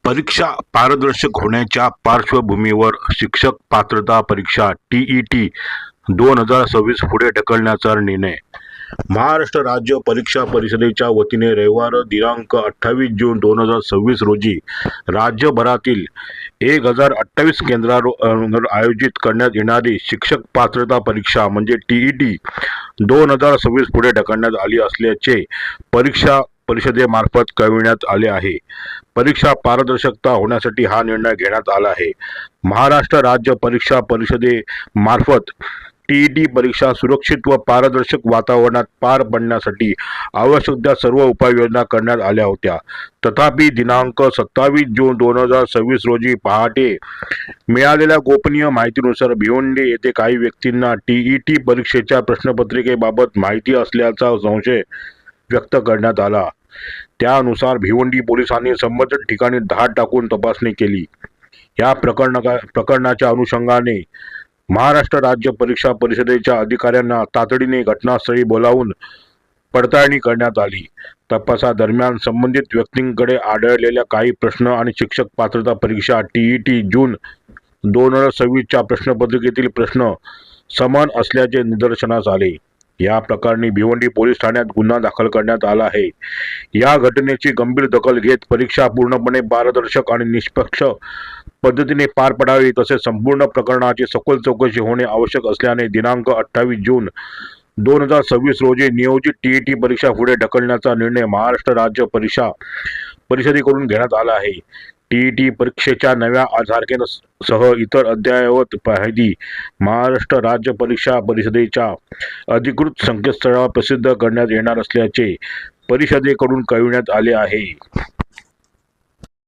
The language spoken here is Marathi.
परीक्षा पारदर्शक होण्याच्या पार्श्वभूमीवर शिक्षक पात्रता परीक्षा टीईटी 2026 पुढे ढकलण्याचा निर्णय. महाराष्ट्र राज्य परीक्षा परिषदेच्या वतीने रविवार दिनांक 28 जून 2026 रोजी राज्यभरातील 1028 केंद्रांवर आयोजित करण्यात येणारी शिक्षक पात्रता परीक्षा म्हणजे टीईटी 2026 पुढे ढकलण्यात आली असल्याचे परीक्षा परिषदेमार्फत कळविण्यात आले आहे. परीक्षा पारदर्शकता होण्यासाठी हा निर्णय घेण्यात आला आहे. महाराष्ट्र राज्य परीक्षा परिषदेमार्फत टीईटी परीक्षा सुरक्षित व पारदर्शक वातावरणात पार पडण्यासाठी आवश्यक त्या सर्व उपाययोजना करण्यात आल्या होत्या. तथापि दिनांक 27 जून 2026 रोजी पहाटे मिळालेल्या गोपनीय माहितीनुसार भिवंडी येथे काही व्यक्तींना टीईटी परीक्षेच्या प्रश्नपत्रिकेबाबत माहिती असल्याचा संशय व्यक्त करण्यात आला. त्यानुसार भिवंडी पोलिसांनी संबंधित ठिकाणी धाड टाकून तपासणी केली. या प्रकरणाच्या अनुषंगाने महाराष्ट्र राज्य परीक्षा परिषदेच्या अधिकाऱ्यांना तातडीने घटनास्थळी बोलावून पडताळणी करण्यात आली. तपासादरम्यान संबंधित व्यक्तींकडे आढळलेल्या काही प्रश्न आणि शिक्षक पात्रता परीक्षा टीईटी जून 2026च्या प्रश्नपत्रिकेतील प्रश्न समान असल्याचे निदर्शनास आले. या प्रकरणी भिवंडी पोलीस ठाण्यात गुन्हा दाखल करण्यात आला आहे. या घटनेची गंभीर दखल घेत परीक्षा पूर्णपणे पारदर्शक आणि निष्पक्ष पद्धतीने पार पडावी तसेच संपूर्ण प्रकरणाची सखोल चौकशी होणे आवश्यक असल्याने दिनांक 28 जून 2026 रोजी नियोजित टीईटी परीक्षा पुढे ढकलण्याचा निर्णय महाराष्ट्र राज्य परीक्षा परिषदेकडून घेण्यात आला आहे. टीईटी परीक्षेच्या नव्या तारखेसह इतर अद्ययावत माहिती महाराष्ट्र राज्य परीक्षा परिषदेच्या अधिकृत संकेतस्थळावर प्रसिद्ध करण्यात येणार असल्याचे परिषदेकडून कळविण्यात आले आहे.